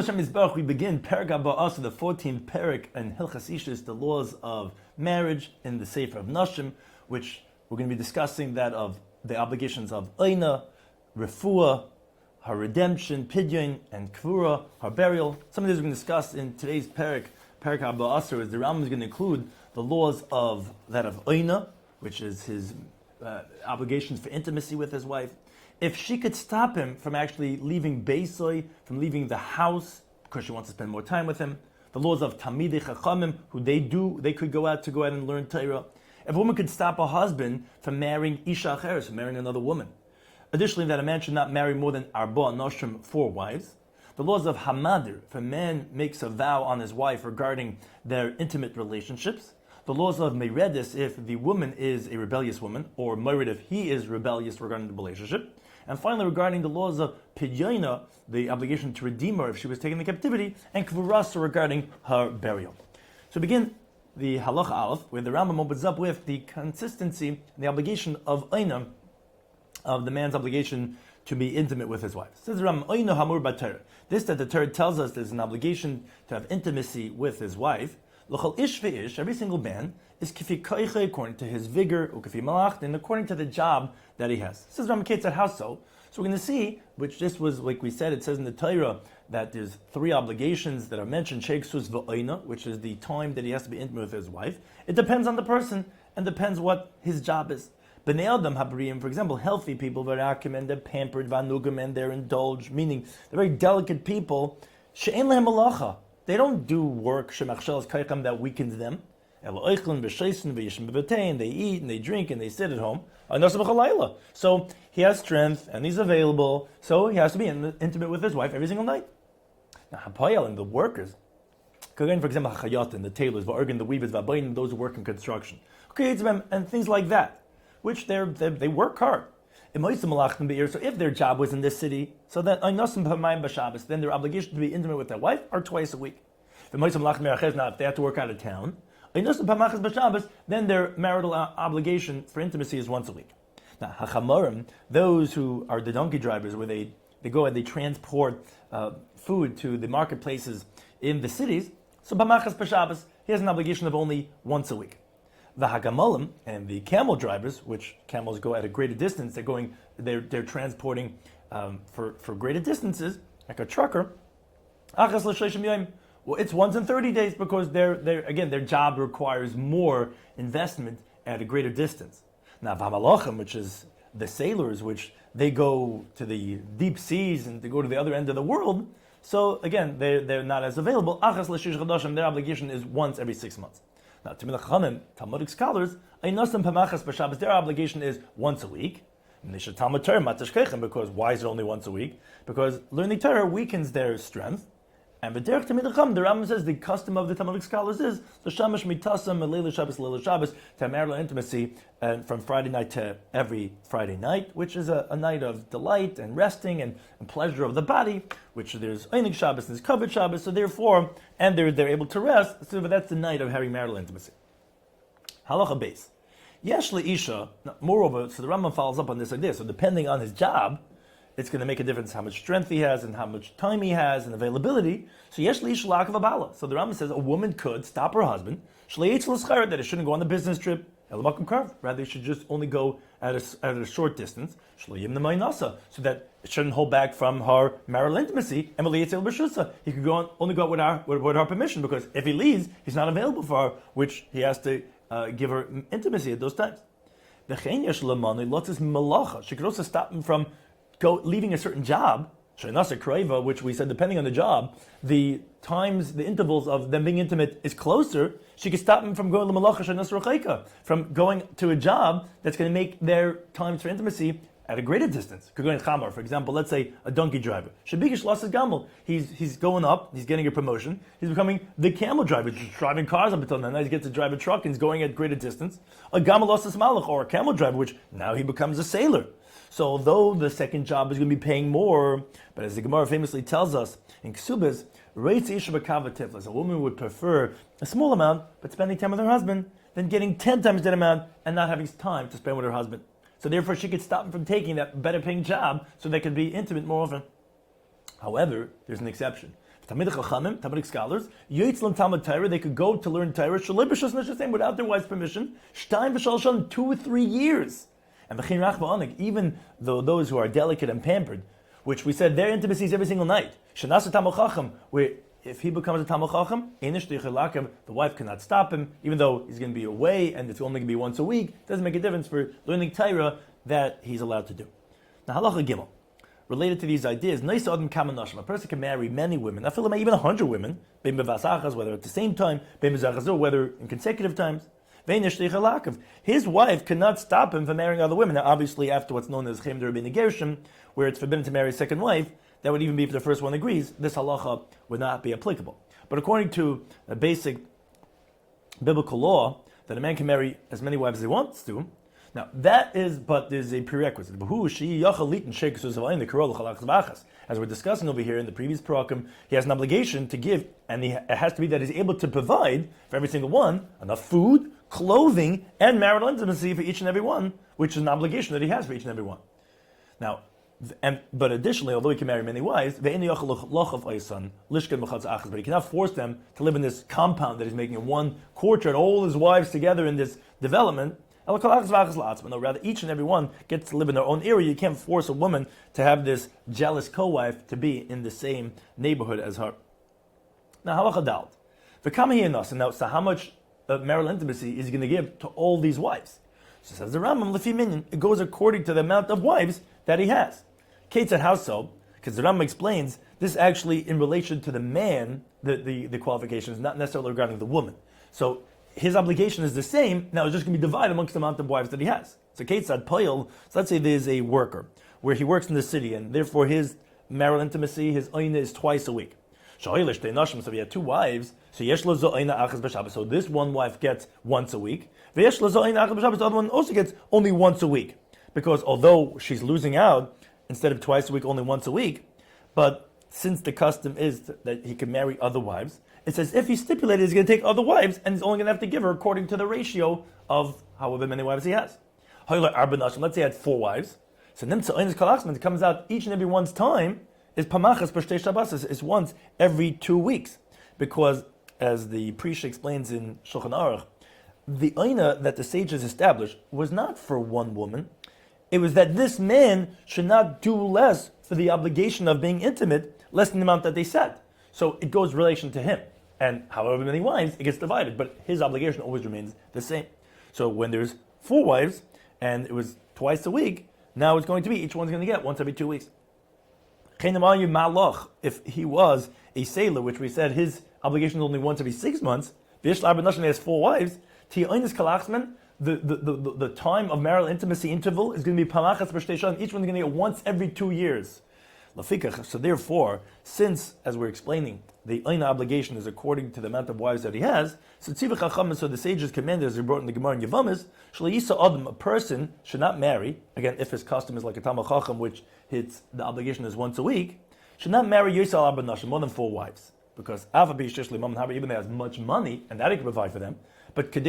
Hashem Yisbarach, we begin Perek Haba, the 14th Perek in Hilchos Ishut, the laws of marriage in the Sefer of Nashim, which we're going to be discussing that of the obligations of Eina, Refuah, her redemption, Pidyon, and Kvura, her burial. Some of these we're going to discuss in today's Perek Haba, as the Rambam is going to include the laws of that of Eina, which is his obligations for intimacy with his wife. If she could stop him from actually leaving Beisoy, from leaving the house, because she wants to spend more time with him, the laws of Tamidei Chachamim, who they could go out and learn Torah. If a woman could stop a husband from marrying Isha Acheres, from marrying another woman. Additionally, that a man should not marry more than Arba Noshim, 4 wives. The laws of Hamadir, if a man makes a vow on his wife regarding their intimate relationships. The laws of Meredis, if the woman is a rebellious woman, or Mered if he is rebellious regarding the relationship. And finally, regarding the laws of Pidyoina, the obligation to redeem her if she was taken into captivity, and Kvurasa regarding her burial. So begin the Halacha Aleph, where the Rambam opens up with the consistency and the obligation of Eina, of the man's obligation to be intimate with his wife. Says the Rambam, Eina Hamur B'Torah. This that the Torah tells us there's an obligation to have intimacy with his wife. L'chol ish ve'ish, every single man, is kifi koiche, according to his vigor, or kifi malach, and according to the job that he has. This is Rambam Ketzad, how so? So we're going to see, which this was, like we said, it says in the Torah that there's 3 obligations that are mentioned, sheiksus v'oina, which is the time that he has to be intimate with his wife. It depends on the person, and depends what his job is. B'nei Adam habriyim, for example, healthy people, v'rakim, and they're pampered, v'anugim, and they're indulged, meaning they're very delicate people, she'en lehem malacha. They don't do work that weakens them. They eat and they drink and they sit at home. So he has strength and he's available. So he has to be intimate with his wife every single night. Now, and the workers, for example, the tailors, the weavers, those who work in construction, and things like that, which they work hard. So if their job was in this city, so that then their obligation to be intimate with their wife are twice a week. Now, if they have to work out of town, then their marital obligation for intimacy is once a week. Now, hachamorim, those who are the donkey drivers, where they go and they transport food to the marketplaces in the cities, so b'machas b'Shabbos, he has an obligation of only once a week. The hagamolim and the camel drivers, which camels go at a greater distance, they're transporting for greater distances, like a trucker. Well, it's once in 30 days because their job requires more investment at a greater distance. Now, v'hamalachim, which is the sailors, which they go to the deep seas and they go to the other end of the world. So again, they're not as available. Their obligation is once every 6 months. Now, Talmudic scholars, their obligation is once a week. Because why is it only once a week? Because learning Torah weakens their strength. And the Rambam says the custom of the Talmudic scholars is the shamash mitasam leila Shabbos to have marital intimacy from Friday night to every Friday night, which is a night of delight and resting and pleasure of the body. Which there's Einig Shabbos and there's Kavod Shabbos, so therefore, and they're able to rest. So that's the night of having marital intimacy. Halacha base. Yesh leisha. Moreover, so the Rambam follows up on this like this. So depending on his job, it's going to make a difference how much strength he has and how much time he has and availability. So yesh leisha la'akav abala. So the Rambam says a woman could stop her husband that it shouldn't go on the business trip. Rather, it should just only go at a short distance. So that it shouldn't hold back from her marital intimacy. He could only go out with her permission, because if he leaves, he's not available for her, which he has to give her intimacy at those times. She could also stop him from leaving a certain job. Which we said, depending on the job, the intervals of them being intimate is closer. She could stop him from going to malacha, from going to a job that's going to make their times for intimacy at a greater distance. Could go in chamar, for example, let's say a donkey driver. Shabigish lost his gamel. He's going up, he's getting a promotion, he's becoming the camel driver, he's driving cars up until now he gets to drive a truck and he's going at greater distance. A gamel lost his malach, or a camel driver, which now he becomes a sailor. So although the second job is going to be paying more, but as the Gemara famously tells us in Ksubas, a woman would prefer a small amount, but spending time with her husband, than getting 10 times that amount and not having time to spend with her husband. So therefore she could stop him from taking that better paying job so they could be intimate more often. However, there's an exception. Talmudic scholars, Yitzlam Talmud Torah, they could go to learn Torah, Shalibishas Nishasem, without their wife's permission, Shtein v'Shal 2 or 3 years. And even though those who are delicate and pampered, which we said their intimacy is every single night, Shanasa Talmud Chacham, where if he becomes a Talmud Chacham, the wife cannot stop him, even though he's going to be away and it's only going to be once a week. It doesn't make a difference for learning Torah that he's allowed to do. Now, Halacha Gimel. Related to these ideas, a person can marry many women, even 100 women, whether at the same time, whether in consecutive times. His wife cannot stop him from marrying other women. Now, obviously, after what's known as Chem Derabin Gershom, where it's forbidden to marry a second wife, that would even be if the first one agrees, this halacha would not be applicable. But according to a basic biblical law, that a man can marry as many wives as he wants to, now, that is, but there's a prerequisite. As we're discussing over here in the previous parakim, he has an obligation to give, and it has to be that he's able to provide for every single one enough food, clothing, and marital intimacy for each and every one, which is an obligation that he has for each and every one. Now, but additionally, although he can marry many wives, but he cannot force them to live in this compound that he's making in one courtyard, all his wives together in this development. No, rather, each and every one gets to live in their own area. You can't force a woman to have this jealous co-wife to be in the same neighborhood as her. Now, halacha dalt. So how much marital intimacy is he going to give to all these wives? So says the Rambam, lefi minyan, it goes according to the amount of wives that he has. Kate said, how so? Because the Rambam explains this actually in relation to the man, the qualifications, not necessarily regarding the woman. So his obligation is the same. Now it's just going to be divided amongst the amount of wives that he has. So Kate said, Poyel, so let's say there's a worker where he works in the city, and therefore his marital intimacy, his oina is twice a week. So he had 2 wives, so this one wife gets once a week. The other one also gets only once a week. Because although she's losing out, instead of twice a week, only once a week, but since the custom is that he can marry other wives, it says if he stipulated he's going to take other wives, and he's only going to have to give her according to the ratio of however many wives he has. Let's say he had 4 wives. So it comes out each and every one's time is pamachas b'shtei shabbos, is once every 2 weeks. Because, as the Prisha explains in Shulchan Aruch, the oina that the sages established was not for one woman. It was that this man should not do less for the obligation of being intimate, less than the amount that they set. So it goes in relation to him. And however many wives, it gets divided. But his obligation always remains the same. So when there's 4 wives, and it was twice a week, now it's going to be, each one's going to get once every 2 weeks. If he was a sailor, which we said his obligation is only once every 6 months, has 4 wives, the time of marital intimacy interval is going to be palachas b'shtei. Each one's going to get once every 2 years. So therefore, since, as we're explaining, the oina obligation is according to the amount of wives that he has, so the sages commanded, as we brought in the Gemara in Yevamis, a person should not marry, again, if his custom is like a Talmud Chacham, which the obligation is once a week, should not marry Yisrael Abba Nashim, more than 4 wives. Because even they has much money, and that he can provide for them, but so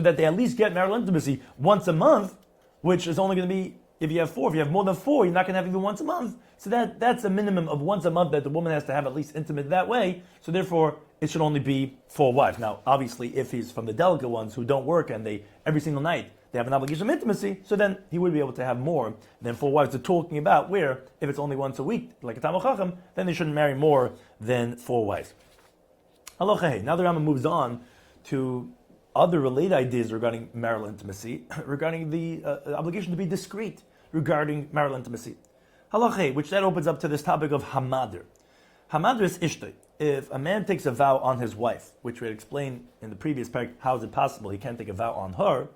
that they at least get marital intimacy once a month, which is only going to be, if you have 4, if you have more than 4, you're not going to have even once a month. So that's a minimum of once a month that the woman has to have at least intimate that way. So therefore, it should only be 4 wives. Now, obviously, if he's from the delicate ones who don't work and they every single night they have an obligation of intimacy, so then he would be able to have more than 4 wives. They're talking about where if it's only once a week, like a Talmud Chacham, then they shouldn't marry more than 4 wives. Halacha hey. Now the Rambam moves on to other related ideas regarding marital intimacy, regarding the obligation to be discreet regarding marital intimacy. Halacha, which that opens up to this topic of hamadir. Hamadir is ishtay. If a man takes a vow on his wife, which we had explained in the previous parak, how is it possible he can't take a vow on her?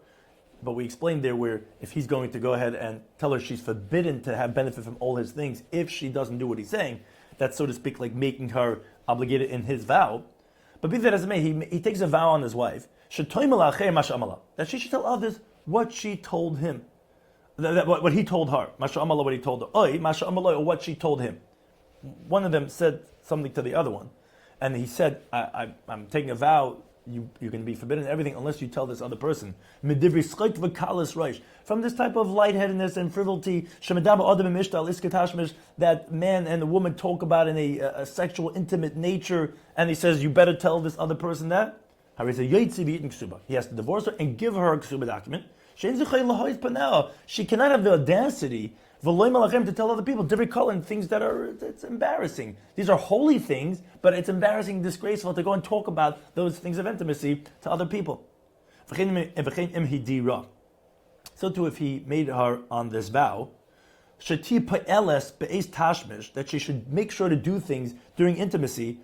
But we explained there where if he's going to go ahead and tell her she's forbidden to have benefit from all his things if she doesn't do what he's saying, that's so to speak like making her obligated in his vow. But be that as it may, he takes a vow on his wife, that she should tell others what she told him. What he told her. What he told her. Or what she told him. One of them said something to the other one. And he said, I'm taking a vow you're going to be forbidden everything unless you tell this other person. Medivri schait v'kalas reish. From this type of lightheadedness and frivolity, shemedaba adam mishtal iskatashmish, that man and the woman talk about in a sexual, intimate nature, and he says, you better tell this other person that. He has to divorce her and give her a ksuba document. She cannot have the audacity to tell other people different things that it's embarrassing. These are holy things, but it's embarrassing, disgraceful to go and talk about those things of intimacy to other people. So too, if he made her on this vow, that she should make sure to do things during intimacy,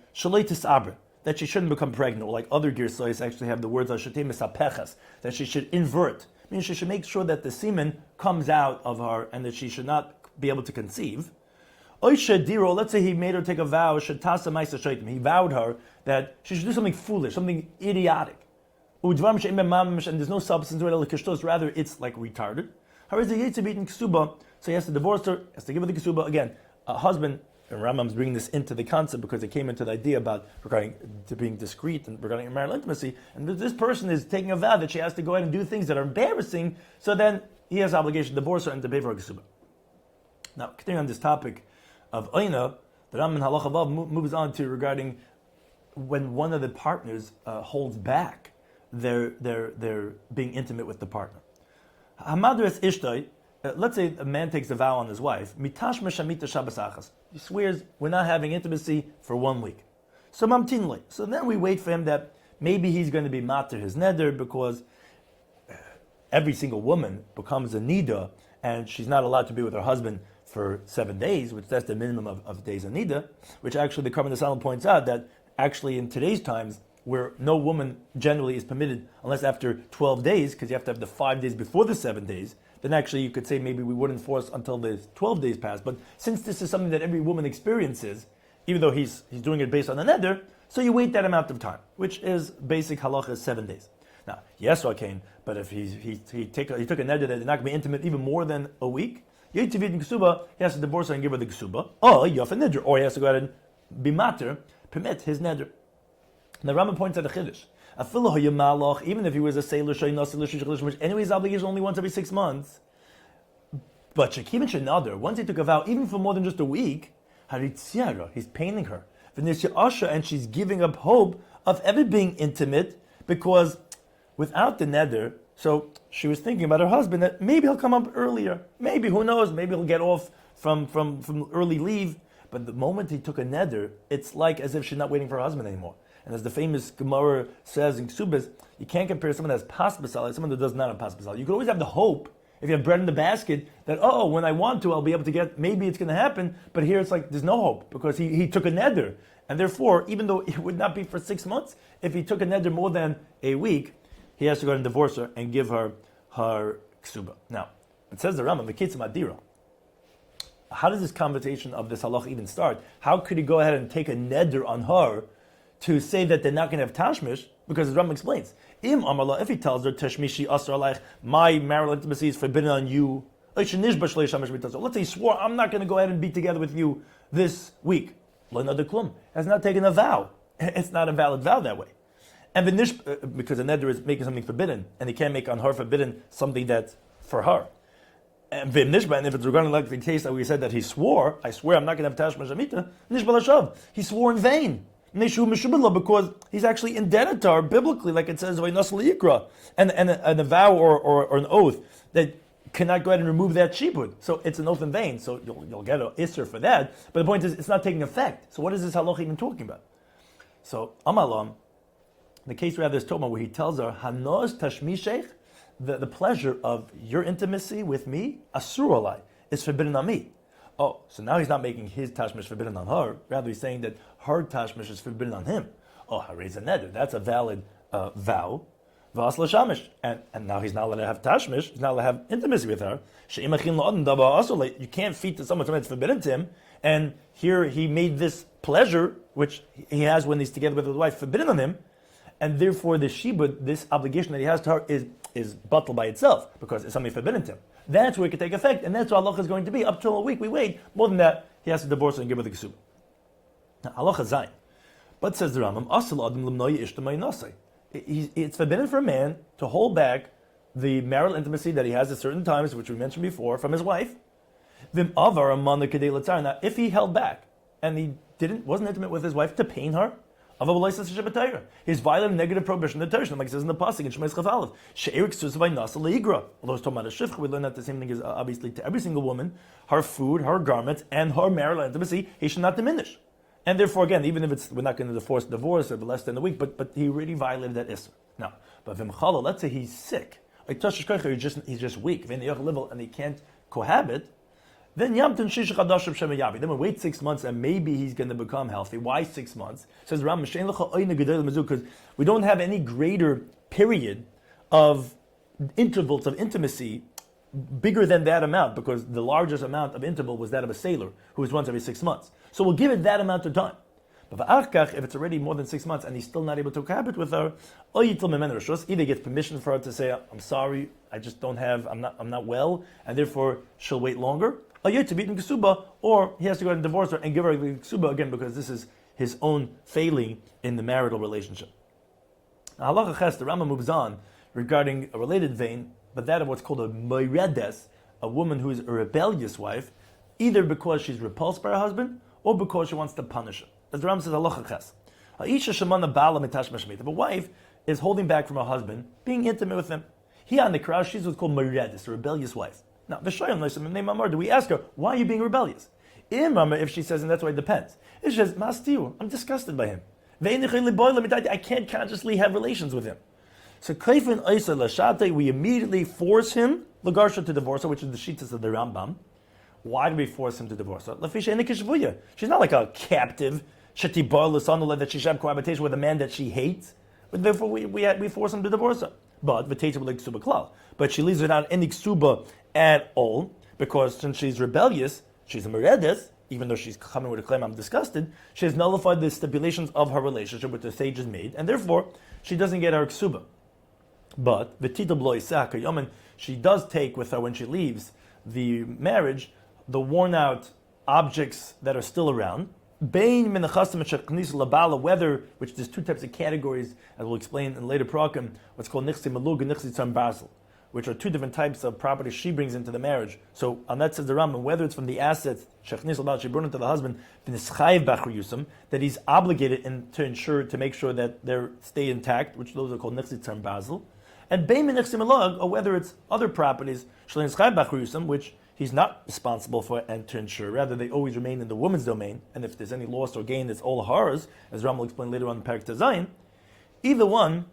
that she shouldn't become pregnant, or like other girsayos actually have the words that she should invert. Meaning she should make sure that the semen comes out of her and that she should not be able to conceive. Let's say he made her take a vow, he vowed her that she should do something foolish, something idiotic. And there's no substance to it, rather it's like retarded. So he has to divorce her, has to give her the ksuba. Again, a husband, and Rambam's bringing this into the concept because it came into the idea about regarding to being discreet and regarding marital intimacy. And this person is taking a vow that she has to go ahead and do things that are embarrassing, so then he has the obligation to divorce her and to pay for her ksuba. Now, continuing on this topic of oina, the Rambam in Halacha Vav moves on to regarding when one of the partners holds back their being intimate with the partner. Hamadres ishtay. Let's say a man takes a vow on his wife. Mitash meshamita shabbos achas. He swears we're not having intimacy for 1 week. So mamtinle. So then we wait for him that maybe he's going to be mater his neder, because every single woman becomes a nida and she's not allowed to be with her husband for 7 days, which that's the minimum of days of nida. Which actually the Karban Salam points out that actually in today's times, where no woman generally is permitted unless after 12 days, because you have to have the 5 days before the 7 days, then actually you could say maybe we wouldn't force until the 12 days pass. But since this is something that every woman experiences, even though he's doing it based on a neder, so you wait that amount of time, which is basic halacha is 7 days. Now, yes, Rakain, but if he took a neder that they're not going to be intimate even more than a week, he has to divorce her and give her the ksuba, or he has to go ahead and be mater, permit his neder. Now, Rambam points out a chiddush. Even if he was a sailor, which anyway his obligation only once every 6 months, but Shekim and Shenadar, once he took a vow, even for more than just a week, he's paining her. And she's giving up hope of ever being intimate, because without the neder, so she was thinking about her husband that maybe he'll come up earlier. Maybe, who knows, maybe he'll get off from early leave. But the moment he took a neder, it's like as if she's not waiting for her husband anymore. And as the famous Gemara says in Ksubas, you can't compare someone that has pas basal and someone that does not have pas basal. You can always have the hope, if you have bread in the basket, that, when I want to, I'll be able to get, maybe it's going to happen. But here it's like, there's no hope, because he took a neder. And therefore, even though it would not be for 6 months, if he took a neder more than a week, he has to go and divorce her and give her ksuba. Now, it says the Rambam, V'kitzim adira. How does this conversation of this halach even start? How could he go ahead and take a neder on her to say that they're not going to have tashmish? Because as Rambam explains, if he tells her, Tashmishi asar alaych, my marital intimacy is forbidden on you. Let's say he swore, I'm not going to go ahead and be together with you this week. Has not taken a vow. It's not a valid vow that way. And because the neder is making something forbidden, and he can't make on her forbidden something that's for her. And if it's regarding like the case that we said that he swore, I swear I'm not going to have tashmish amita, nishbal hashav. He swore in vain. Because he's actually indebted to her biblically, like it says, and a vow or an oath that cannot go ahead and remove that shibud. So it's an oath in vain. So you'll get an isser for that. But the point is, it's not taking effect. So what is this halacha even talking about? So Amalam, the case we have this Toma where he tells her, Hanos tashmishech, the pleasure of your intimacy with me, asur alai, is forbidden on me. Oh, so now he's not making his tashmish forbidden on her. Rather, he's saying that her tashmish is forbidden on him. Oh, harez a neder. That's a valid vow. Vas l'shamish. And now he's not allowed to have tashmish. He's not allowed to have intimacy with her. You can't feed to someone something that's forbidden to him. And here he made this pleasure, which he has when he's together with his wife, forbidden on him. And therefore, the shibud, this obligation that he has to her, is bottled by itself, because it's something forbidden to him. That's where it can take effect, and that's what halacha is going to be. Up till a week, we wait. More than that, he has to divorce her and give her the ksuba. Now, halacha zayin. But says the Rambam, It's forbidden for a man to hold back the marital intimacy that he has at certain times, which we mentioned before, from his wife. Now, if he held back and he wasn't intimate with his wife to pain her, he's violating negative prohibition of the Torah, like it says in the pasuk in Shemais Chaf Aleph. Although it's talking about a shifcha, we learn that the same thing is obviously to every single woman, her food, her garments, and her marital intimacy, he should not diminish. And therefore, again, even if we're not going to force divorce or less than a week, but he already violated that issur. Now, but let's say he's sick, he's just weak, and he can't cohabit. Then we wait 6 months and maybe he's going to become healthy. Why 6 months? Says Rambam, because we don't have any greater period of intervals of intimacy bigger than that amount, because the largest amount of interval was that of a sailor who was once every 6 months. So we'll give it that amount of time. But if it's already more than 6 months and he's still not able to cohabit with her, either gets permission for her to say, I'm sorry, I just don't have, I'm not well, and therefore she'll wait longer, or he has to go and divorce her and give her the ksuba again, because this is his own failing in the marital relationship. Now, halacha ches, the Rambam moves on regarding a related vein, but that of what's called a moiredes, a woman who is a rebellious wife, either because she's repulsed by her husband or because she wants to punish him. As the Rambam says, halacha ches, if a wife is holding back from her husband, being intimate with him, he on the crowd, she's what's called moiredes, a rebellious wife. Now, do we ask her, why are you being rebellious? If she says, and that's why it depends. If she says, Mastiu, I'm disgusted by him. I can't consciously have relations with him. So we immediately force him, Lagarsha, to divorce her, which is the shittas of the Rambam. Why do we force him to divorce her? She's not like a captive, that she should have cohabitation with a man that she hates. But therefore we force him to divorce her. But she leaves without any ksuba at all, because since she's rebellious, she's a meredes, even though she's coming with a claim, I'm disgusted, she has nullified the stipulations of her relationship which the sages made, and therefore she doesn't get her ksuba. But she does take with her when she leaves the marriage the worn out objects that are still around. Whether, which there's two types of categories, as we'll explain in later prakim, what's called nichsi malug and nichsi tzam basel, which are two different types of property she brings into the marriage. So on that says the Rambam, whether it's from the assets she brought into the husband, that he's obligated to make sure that they stay intact, which those are called nichsi tzam basel, and bein nichsi malug, or whether it's other properties which he's not responsible for and to ensure. Rather, they always remain in the woman's domain, and if there's any loss or gain, it's all hers, as Ram will explain later on in Perek Tezayin. Either one,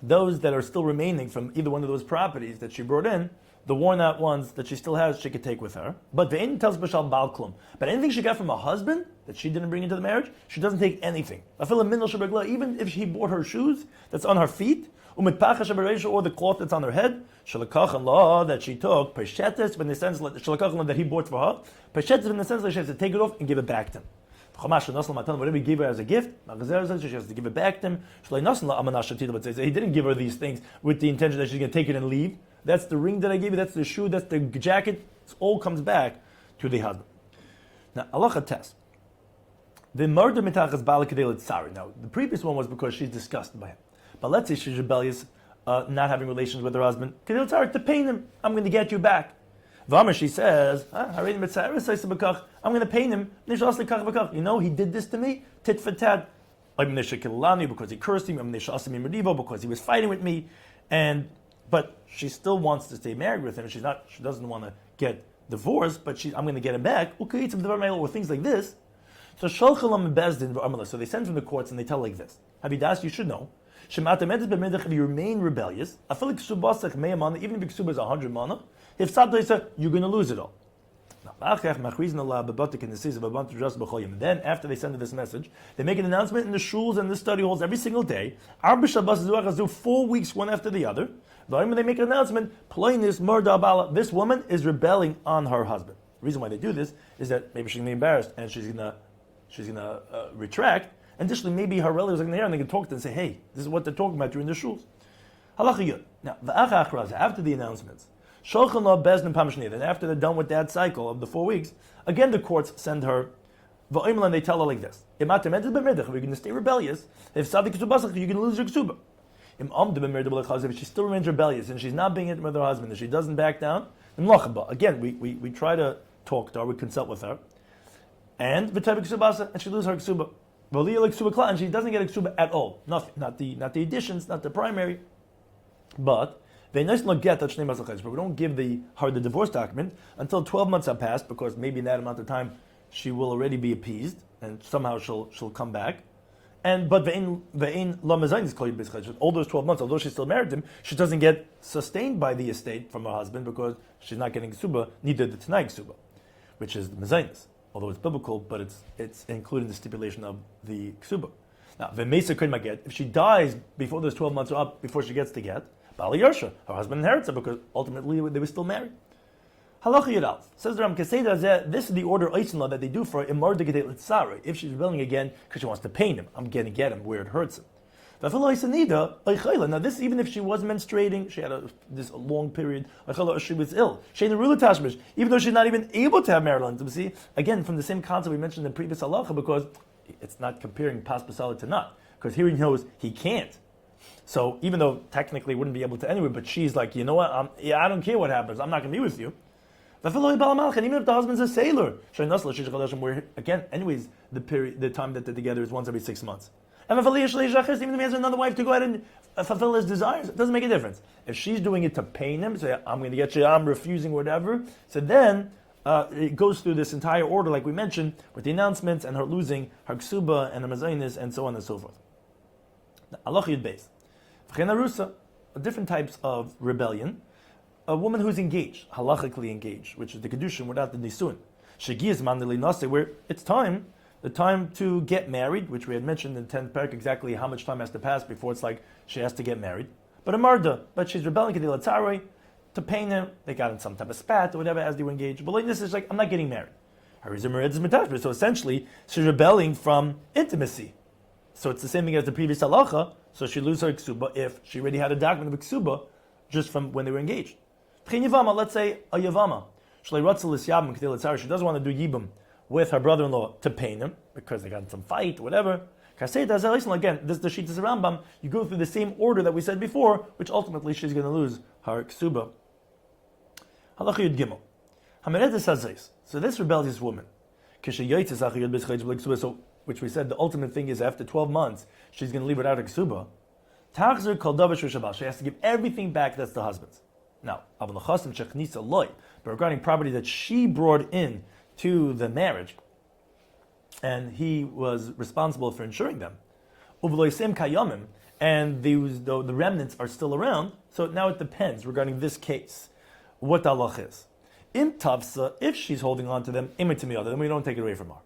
those that are still remaining from either one of those properties that she brought in, the worn out ones that she still has, she could take with her. But Ve'en tells Bashal Baal Klum. But anything she got from a husband that she didn't bring into the marriage, she doesn't take anything. Even if he bought her shoes that's on her feet, or the cloth that's on her head, that she took, in the sense that he bought for her, in the sense that she has to take it off and give it back to him. Whatever he gave her as a gift, she has to give it back to him. He didn't give her these things with the intention that she's going to take it and leave. That's the ring that I gave you, that's the shoe, that's the jacket. It all comes back to the husband. Now, halacha test. The murder mitachas bala kedei litzari. Now, the previous one was because she's disgusted by him. But let's say she's rebellious, not having relations with her husband. Kedei litzari, to pain him, I'm going to get you back. V'amar, she says, I'm going to pain him. You know, he did this to me, tit for tat. Because he cursed me, because he was fighting with me, but she still wants to stay married with him. She doesn't want to get divorced, but I'm going to get him back. Or things like this. So so they send from the courts and they tell like this. Habidas, you should know. If you remain rebellious, even if ksuba is 100 mana, if Sadda, you're going to lose it all. Then, after they send this message, they make an announcement in the shuls and the study halls every single day. 4 weeks, one after the other. When they make an announcement, this woman is rebelling on her husband. The reason why they do this is that maybe she's going to be embarrassed and she's going to retract. And additionally, maybe her relatives are going to hear and they can talk to her and say, hey, this is what they're talking about during the shuls. Now, after the announcements, then after they're done with that cycle of the 4 weeks, again the courts send her, and they tell her like this: if you're going to stay rebellious, if you're going to lose your ksuba. If she still remains rebellious and she's not being intimate with her husband, if she doesn't back down, again, we try to talk to her, we consult with her, and she loses her ksuba. And she doesn't get a ksuba at all. Nothing. Not the additions, not the primary. But we don't give her the divorce document until 12 months have passed, because maybe in that amount of time she will already be appeased and somehow she'll come back. But all those 12 months, although she still married him, she doesn't get sustained by the estate from her husband because she's not getting ksuba, neither the Tanai ksuba, which is the mezainis. Although it's biblical, but it's including the stipulation of the ksuba. Now, if she dies before those 12 months are up, before she gets to get, Bali Yersha, her husband inherits her because ultimately they were still married. Halacha Yidal says the Ram Keseda, this is the order Eisenlaw that they do for Imar de Gedei Litzara. If she's rebelling again because she wants to pain him, I'm going to get him where it hurts him. Now, this even if she was menstruating, she had this long period, she was ill. Even though she's not even able to have marital intimacy, again, from the same concept we mentioned in the previous halacha, because it's not comparing pas basala to not, because here he knows he can't. So even though technically wouldn't be able to anyway, but she's like, you know what, I don't care what happens, I'm not going to be with you. And even if the husband's a sailor, where again, anyways, the time that they're together is once every 6 months. And even if he has another wife to go ahead and fulfill his desires, it doesn't make a difference. If she's doing it to pain him, say, I'm going to get you, I'm refusing, whatever, so then it goes through this entire order, like we mentioned, with the announcements and her losing her ksuba and her mazainis and so on and so forth. Allah Yud Beis. Different types of rebellion. A woman who's engaged, halachically engaged, which is the kedushin without the nisun. Shegi mandeli nase, where it's time, the time to get married, which we had mentioned in 10th parak, exactly how much time has to pass before it's like she has to get married. But a marda, but she's rebelling to pain him, they got in some type of spat or whatever as they were engaged. But like this is like, I'm not getting married. So essentially, she's rebelling from intimacy. So it's the same thing as the previous halacha, so she loses her ksuba if she already had a document of ksuba just from when they were engaged. Let's say a yavama. She doesn't want to do yibum with her brother-in-law to pain him because they got in some fight, whatever. Again, this is the Shittas Rambam. You go through the same order that we said before, which ultimately she's going to lose her ksuba. Halacha Yud Gimel. So this rebellious woman, so which we said the ultimate thing is after 12 months she's going to leave without a ksuba. She has to give everything back that's the husband's. Now, but regarding property that she brought in to the marriage, and he was responsible for insuring them, and the remnants are still around, so now it depends regarding this case, what the halach is. If she's holding on to them, then we don't take it away from her.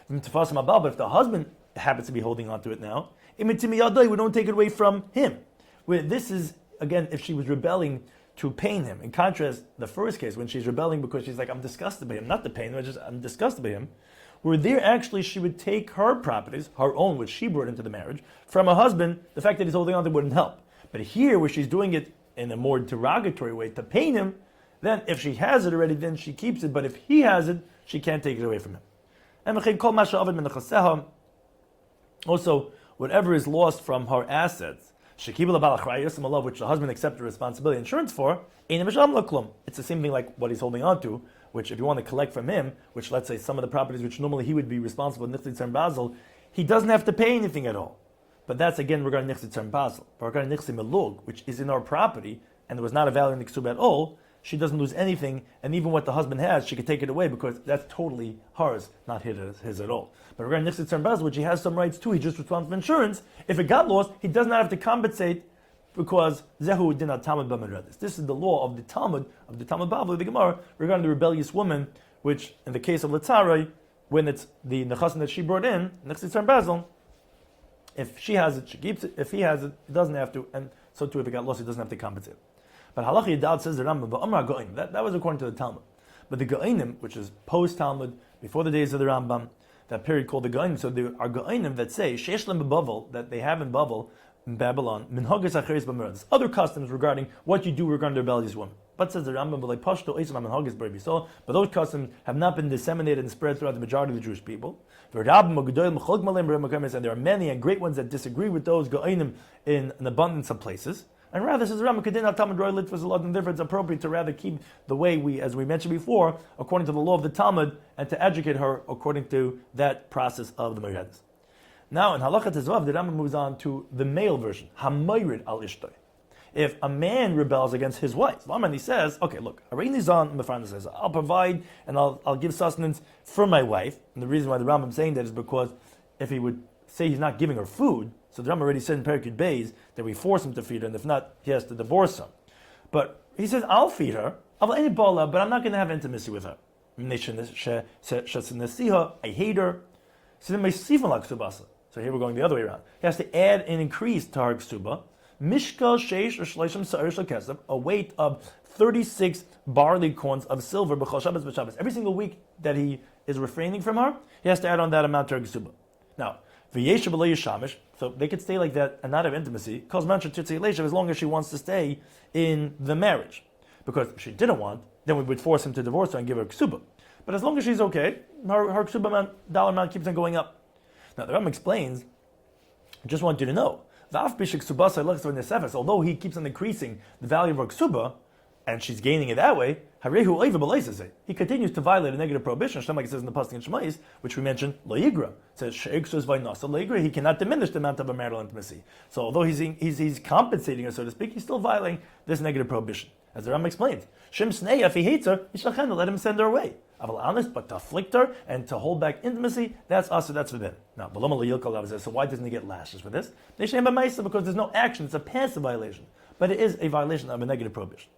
But if the husband happens to be holding on to it now, we don't take it away from him. Where this is, again, if she was rebelling to pain him. In contrast, the first case, when she's rebelling because she's like, I'm disgusted by him, not the pain, I'm disgusted by him, where there actually she would take her properties, her own, which she brought into the marriage, from her husband, the fact that he's holding on to it wouldn't help. But here, where she's doing it in a more derogatory way to pain him, then if she has it already, then she keeps it, but if he has it, she can't take it away from him. Also, whatever is lost from her assets, which the husband accepted responsibility insurance for, it's the same thing like what he's holding on to, which if you want to collect from him, which let's say some of the properties which normally he would be responsible in Nichtzitz and Basel, he doesn't have to pay anything at all. But that's again regarding Nichtzitz and Basel. But regarding Nichtzitz Melug, which is in our property, and there was not a value in the Ksub at all, she doesn't lose anything, and even what the husband has, she could take it away because that's totally hers, not his at all. But regarding Nichtzitz and Basel, which he has some rights to, he just responds for insurance. If it got lost, he does not have to compensate because Zehu did not Talmud B'Meredis. This is the law of the Talmud Bavli, the Gemara, regarding the rebellious woman, which in the case of Letzarai, when it's the Nechasim that she brought in, Nichtzitz and Basel, if she has it, she keeps it. If he has it, he doesn't have to, and so too if it got lost, he doesn't have to compensate. But Halacha Yidal says the Rambam, but Amar Go'im, that was according to the Talmud. But the Go'inim, which is post-Talmud, before the days of the Rambam, that period called the Go'inim, so there are Go'inim that say, Sheish Lem B'Bavel, that they have in Bavel, in Babylon, Minhagas Acheres B'Meredis, other customs regarding what you do regarding the rebellious woman. But says the Rambam, but those customs have not been disseminated and spread throughout the majority of the Jewish people. And there are many and great ones that disagree with those Go'inim in an abundance of places. And rather, says the Rambam, therefore it's appropriate to rather keep the way we, as we mentioned before, according to the law of the Talmud, and to educate her according to that process of the Meredis. Now, in Halakha Tezvav, the Rambam moves on to the male version, Hamayrid al Ishtoi. If a man rebels against his wife, and he says, okay, look, says, I'll provide and I'll give sustenance for my wife. And the reason why the Rambam is saying that is because if he would say he's not giving her food, so the Rambam already said in Perikid Beis that we force him to feed her, and if not, he has to divorce her. But he says, I'll feed her, but I'm not going to have intimacy with her. I hate her. So here we're going the other way around. He has to add an increase to her ksuba. Mishkal sheish or shleishim sa'ir shel a weight of 36 barley corns of silver b'chol Shabbos b'Shabbos. Every single week that he is refraining from her, he has to add on that amount to her ksuba. Now, v'yesha b'lo yishamish, so they could stay like that and not have intimacy, as long as she wants to stay in the marriage. Because if she didn't want, then we would force him to divorce her and give her ksuba. But as long as she's okay, her ksuba dollar amount keeps on going up. Now, the Rambam explains, I just want you to know, although he keeps on increasing the value of her ksuba, and she's gaining it that way, he continues to violate a negative prohibition, like it says in the Pasuk in Shemais, which we mentioned, lo yigra. It says, he cannot diminish the amount of a marital intimacy. So although he's compensating her, so to speak, he's still violating this negative prohibition. As the Rambam explains, if he hates her, let him send her away. Honest, but to afflict her and to hold back intimacy, that's us, that's for them. Now, so why doesn't he get lashes for this? Because there's no action, it's a passive violation. But it is a violation of a negative prohibition.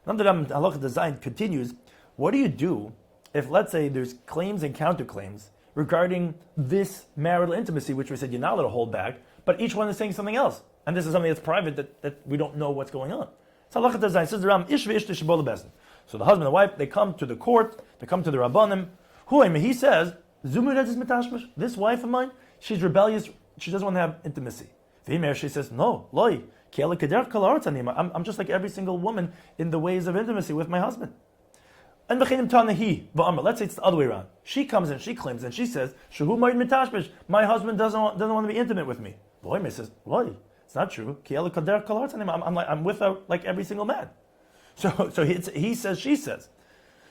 Now the Halacha Design continues, what do you do if, let's say, there's claims and counterclaims regarding this marital intimacy, which we said you're not allowed to hold back, but each one is saying something else. And this is something that's private that we don't know what's going on. So Halacha Design says the Ram, Ish v'Ishta Shebol Bezdin. So the husband and wife, they come to the court, they come to the Rabbanim. He says, this wife of mine, she's rebellious, she doesn't want to have intimacy. She says, no, loy, I'm just like every single woman in the ways of intimacy with my husband. And let's say it's the other way around. She comes and she claims and she says, my husband doesn't want to be intimate with me. Loy says, loy, it's not true. I'm with her like every single man. So he says, she says.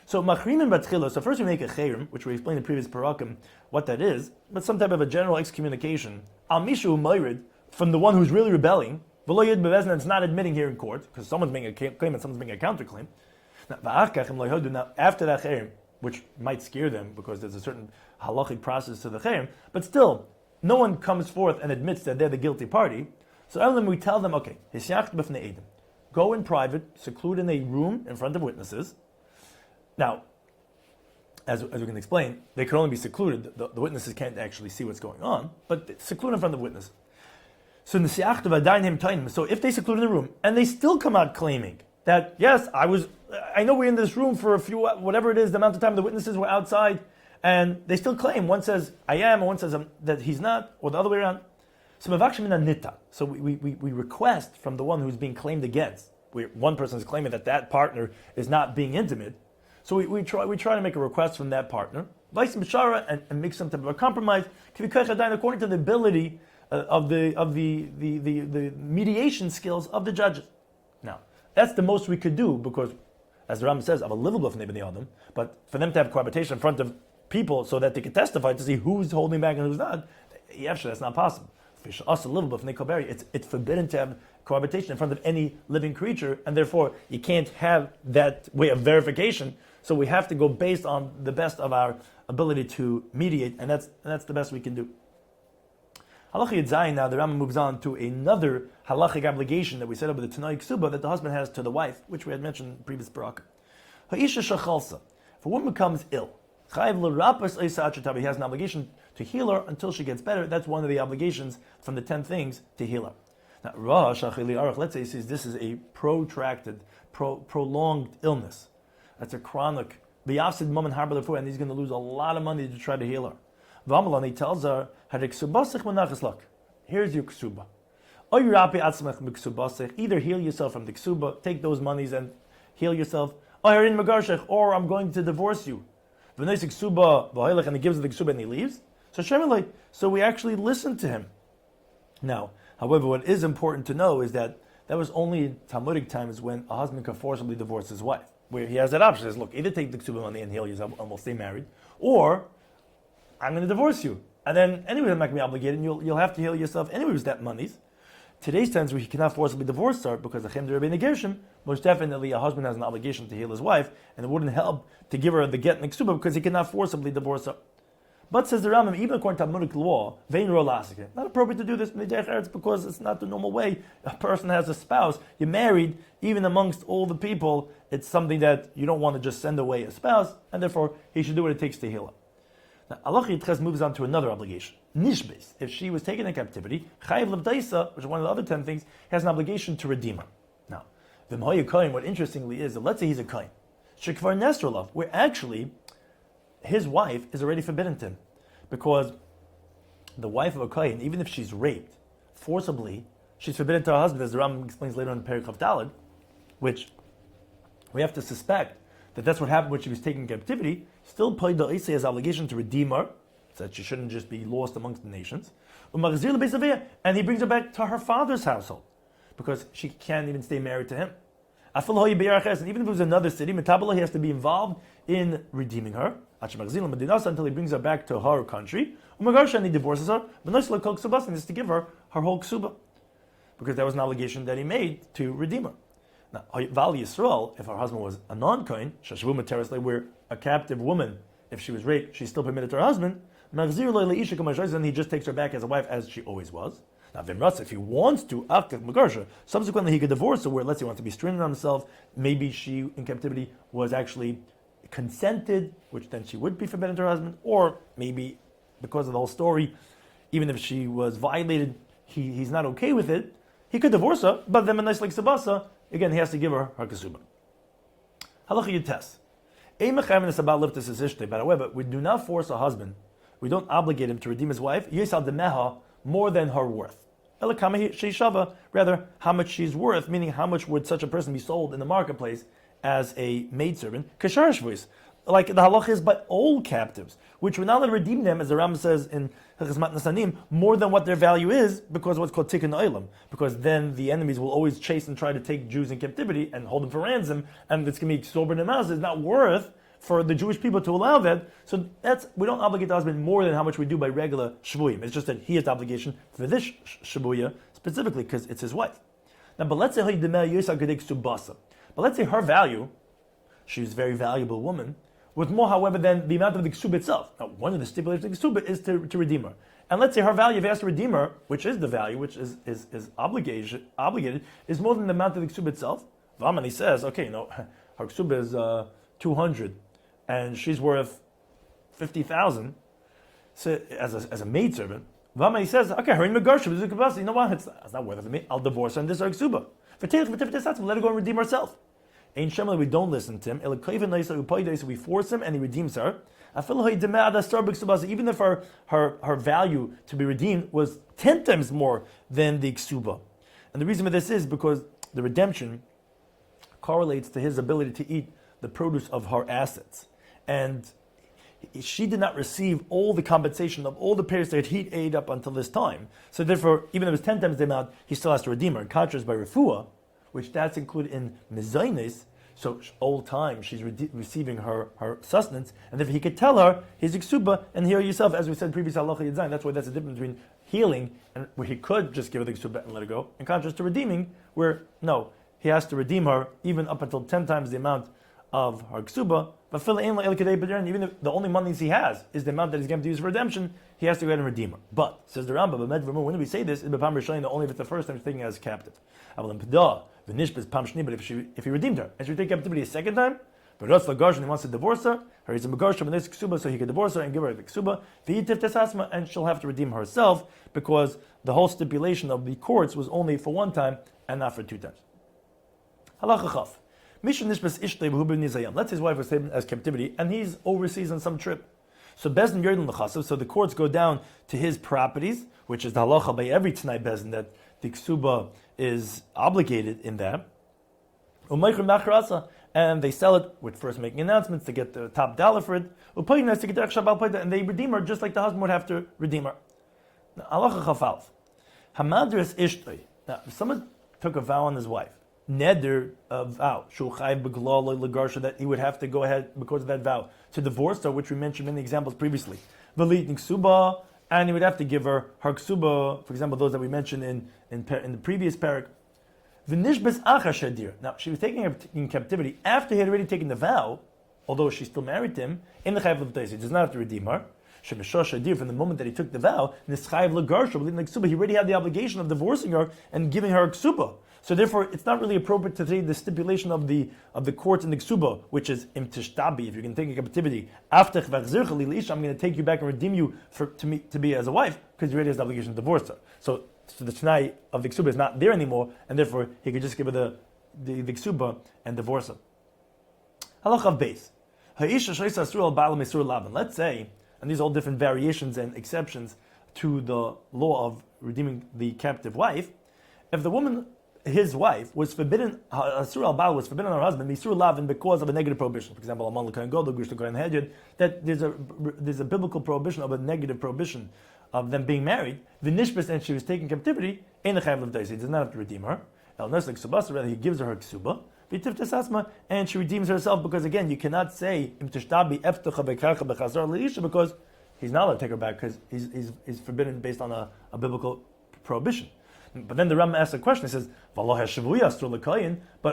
So machrimin batchila. So first we make a chayrim, which we explained in the previous parakim, what that is, but some type of a general excommunication. Al mishu mayrid, from the one who's really rebelling. V'lo yid bevezna, it's not admitting here in court because someone's making a claim and someone's making a counterclaim. Now after that chayrim, which might scare them because there's a certain halachic process to the chayrim, but still no one comes forth and admits that they're the guilty party. So we tell them, okay, hisyacht b'fnei edim. Go in private, seclude in a room in front of witnesses. Now, as we can explain, they can only be secluded. The witnesses can't actually see what's going on, but seclude in front of witnesses. So if they seclude in the room and they still come out claiming that, yes, I know we're in this room for a few, whatever it is, the amount of time the witnesses were outside, and they still claim, one says, I am, and one says that he's not, or the other way around. So we request from the one who's being claimed against. One person is claiming that partner is not being intimate. So we try to make a request from that partner, and make some type of a compromise according to the ability of the mediation skills of the judges. Now that's the most we could do because, as the Rambam says, of a livable Adam, but for them to have cohabitation in front of people so that they can testify to see who's holding back and who's not, that's not possible. It's forbidden to have cohabitation in front of any living creature, and therefore you can't have that way of verification. So we have to go based on the best of our ability to mediate, and that's the best we can do. Halacha Yud Zayin, now the Rambam moves on to another halachic obligation that we set up with the Tanoi Ksuba that the husband has to the wife, which we had mentioned in the previous parak. Ha'isha shachalsa. If a woman becomes ill, he has an obligation to heal her until she gets better. That's one of the obligations from the 10 things to heal her. Now, let's say he says this is a protracted, prolonged illness. That's a chronic. And he's going to lose a lot of money to try to heal her. He tells her, here's your ksuba. Either heal yourself from the ksuba, take those monies and heal yourself. Or I'm going to divorce you. And he gives her the ksuba and he leaves. So we actually listened to him. Now, however, what is important to know is that was only Talmudic times when a husband can forcibly divorce his wife, where he has that option. He says, look, either take the ksuba money and heal yourself and we'll stay married, or I'm going to divorce you. And then anyway, I'm not going to be obligated, and you'll have to heal yourself anyway with that money. Today's times where he cannot forcibly divorce her because of Chem de Rabbeinu Gershom, most definitely a husband has an obligation to heal his wife, and it wouldn't help to give her the get and the ksuba because he cannot forcibly divorce her. But says the Rambam, even according to Talmudic law, not appropriate to do this because it's not the normal way. A person has a spouse, you're married, even amongst all the people, it's something that you don't want to just send away a spouse, and therefore he should do what it takes to heal her. Now, Allah Yitches moves on to another obligation. Nishbes. If she was taken in captivity, Chayiv Levdaisa, which is one of the other 10 things, has an obligation to redeem her. Now, V'mhoya Kohen, what interestingly is, that let's say he's a Kohen. Shekvar Nestrolov, where actually his wife is already forbidden to him. Because the wife of a Kohen, even if she's raped forcibly, she's forbidden to her husband, as the Rambam explains later on in Perek Chav Daled, which we have to suspect that that's what happened when she was taken in captivity. Still, Paida Isai has obligation to redeem her, so that she shouldn't just be lost amongst the nations. And he brings her back to her father's household, because she can't even stay married to him. And even if it was another city, he has to be involved in redeeming her until he brings her back to her country. And he divorces her, and is to give her whole ksuba, because that was an obligation that he made to redeem her. Now, Val Yisrael, if her husband was a non-kohen, where a captive woman, if she was raped, she's still permitted to her husband, and he just takes her back as a wife as she always was. Now, if he wants to, subsequently he could divorce her, where let's say he wants to be stringent on himself, maybe she in captivity was actually consented, which then she would be forbidden to her husband, or maybe because of the whole story, even if she was violated, he's not okay with it, he could divorce her, but then a nice like Sabasa, again, he has to give her kasuba. Halacha Yutes. But however, we do not force a husband, we don't obligate him to redeem his wife, more than her worth. Rather, how much she's worth, meaning how much would such a person be sold in the marketplace as a maidservant, like the halach is by all captives, which we're not allowed to redeem them, as the Rambam says in Hilchos Nasanim, more than what their value is, because of what's called tikkun olam, because then the enemies will always chase and try to take Jews in captivity and hold them for ransom, and it's going to be exorbitant amounts. It's not worth for the Jewish people to allow that. So we don't obligate the husband more than how much we do by regular shvuyim. It's just that he has the obligation for this shvuya specifically because it's his wife. Now, but let's say her value, she's a very valuable woman, with more, however, than the amount of the ksuba itself. Now, one of the stipulations of the ksuba is to redeem her. And let's say her value, if he has to redeem her, which is the value, which is obligated, is more than the amount of the ksuba itself. Vaman, he says, okay, her ksuba is 200, and she's worth 50,000 so, as a maidservant. Vaman, he says, okay, her in Megarsha, you know what, it's not worth it to me, I'll divorce her and this is her ksuba. Let her go and redeem herself. Ain't Shemel, we don't listen to him. We force him and he redeems her. Even if her value to be redeemed was 10 times more than the ksuba. And the reason for this is because the redemption correlates to his ability to eat the produce of her assets. And she did not receive all the compensation of all the payers that he ate up until this time. So therefore, even if it was 10 times the amount, he still has to redeem her. In contrast, by refuah, which that's included in mezainis, so all time she's receiving her sustenance, and if he could tell her his iksuba and heal yourself, as we said previously, halacha yadzayin. That's why that's the difference between healing and where he could just give her the iksuba and let her go, in contrast to redeeming, where no, he has to redeem her even up until 10 times the amount of her iksuba. But even if the only money he has is the amount that he's going to use for redemption, he has to go ahead and redeem her. But says the Rambam, when do we say this? Is only if it's the first time he's taking her as captive. But if he redeemed her, and she would take captivity a second time, but he wants to divorce her, he's a megarsha and there's ksuba, so he could divorce her and give her the ksuba, and she'll have to redeem herself, because the whole stipulation of the courts was only for one time and not for two times. Halacha chaf. Let's say his wife was taken as captivity, and he's overseas on some trip. So Bezdin Yerden L'chasav, so the courts go down to his properties, which is the halacha by every Tanai Bezdin, that the ksuba is obligated in that. and they sell it with first making announcements to get the top dollar for it. And they redeem her just like the husband would have to redeem her. Halacha chafalf. Hamadras ishtoi. Now, if someone took a vow on his wife, neder a vow, shulchai beglal legarsha, that he would have to go ahead because of that vow to divorce her, which we mentioned in the examples previously. Velit niksuba, and he would have to give her ksuba, for example, those that we mentioned in the previous parak. V'nishbes acha shadir. Now, she was taken in captivity after he had already taken the vow, although she still married him, in the chayv l'b'tayis. He does not have to redeem her. Shemeshah shadir, from the moment that he took the vow, nischayv l'garsha, he already had the obligation of divorcing her and giving her ksuba. So therefore, it's not really appropriate to say the stipulation of the court in the ksuba, which is im tishtabi, if you're going to take in captivity, aftech v'achzircha li'isha, I'm going to take you back and redeem you to be as a wife, because you already has the obligation to divorce her. So the t'nai of the ksuba is not there anymore, and therefore he could just give her the ksuba and divorce her. Halach of base. Ha'isha shoysa asur al ba'al mesur lavan. Let's say, and these are all different variations and exceptions to the law of redeeming the captive wife, if the woman, his wife, was forbidden, asur al ba'al was forbidden on her husband, mesur lavan, because of a negative prohibition. For example, amal l'kohen gadol, gush l'kohen hedyot, that there's a biblical prohibition of a negative prohibition of them being married, the nishbis, and she was taken captivity, ein l'chayv l'v'dais, he does not have to redeem her. El neslik subasa, rather he gives her ksuba, v'tiftes asma, and she redeems herself, because again, you cannot say im tishtabi eftucha bekarcha bechazar l'isha, because he's not allowed to take her back, because he's forbidden based on a biblical prohibition. But then the Rambam asks a question. He says, but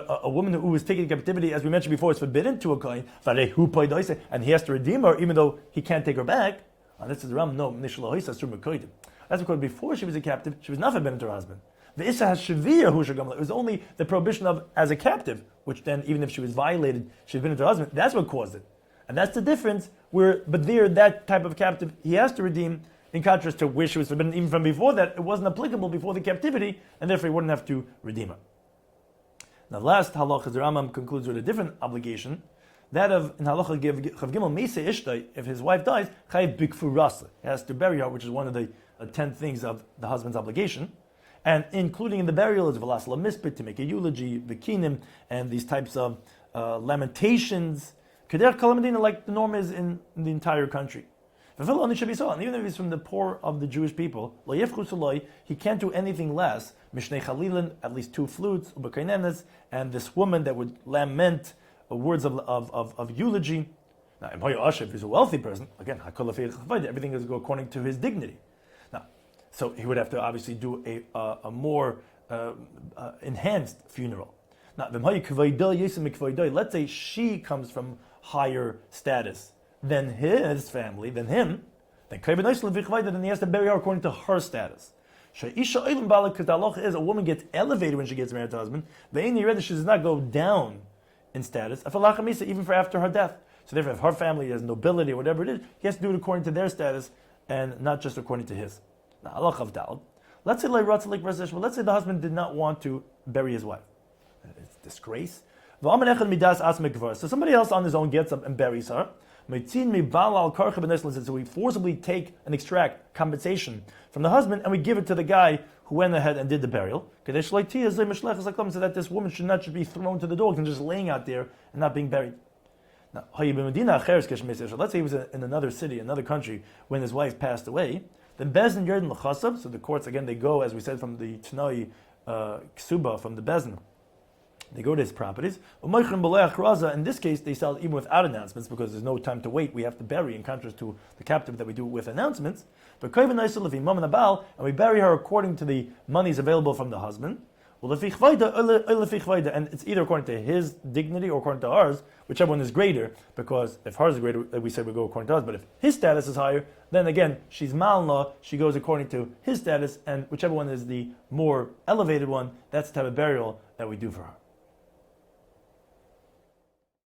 a woman who was taken in captivity, as we mentioned before, is forbidden to a kohen, and he has to redeem her, even though he can't take her back. And this is the Rambam, no, that's because before she was a captive, she was not forbidden to her husband. The Isha has Shavir Husha. It was only the prohibition of as a captive, which then, even if she was violated, she was forbidden to her husband. That's what caused it. And that's the difference, but there, that type of captive, he has to redeem, in contrast to where she was forbidden even from before that, it wasn't applicable before the captivity, and therefore he wouldn't have to redeem her. Now, last halacha, the Rambam concludes with a different obligation, that of in halacha chav gimel meisei ishtay, if his wife dies, chayiv bikfurasa, he has to bury her, which is one of the 10 things of the husband's obligation, and including in the burial is velas lamispit, to make a eulogy, bikinim, and these types of lamentations, keder kalamadina, like the norm is in the entire country. And even if he's from the poor of the Jewish people, he can't do anything less. Mishnei Chalilin, at least 2 flutes, and this woman that would lament words of eulogy. Now, if he's a wealthy person, again, everything is go according to his dignity. Now, so he would have to obviously do a more enhanced funeral. Now, let's say she comes from higher status than his family, than him, then he has to bury her according to her status. Because the halacha is a woman gets elevated when she gets married to her husband. She does not go down in status, even for after her death. So therefore, if her family has nobility or whatever it is, he has to do it according to their status and not just according to his. Now, halacha of Daled. Let's say the husband did not want to bury his wife. It's disgrace. So somebody else on his own gets up and buries her. So we forcibly take and extract compensation from the husband and we give it to the guy who went ahead and did the burial. So that this woman should not be thrown to the dogs and just laying out there and not being buried. Now, let's say he was in another city, another country, when his wife passed away. Then Bezin Yerden L'chasav, so the courts again, they go, as we said, from the Tanoi Ksuba, from the Bezin. They go to his properties. In this case, they sell it even without announcements because there's no time to wait. We have to bury, in contrast to the captive that we do with announcements. But and we bury her according to the monies available from the husband. And it's either according to his dignity or according to ours, whichever one is greater. Because if hers is greater, we say we go according to ours. But if his status is higher, then again, she's malna. She goes according to his status, and whichever one is the more elevated one, that's the type of burial that we do for her.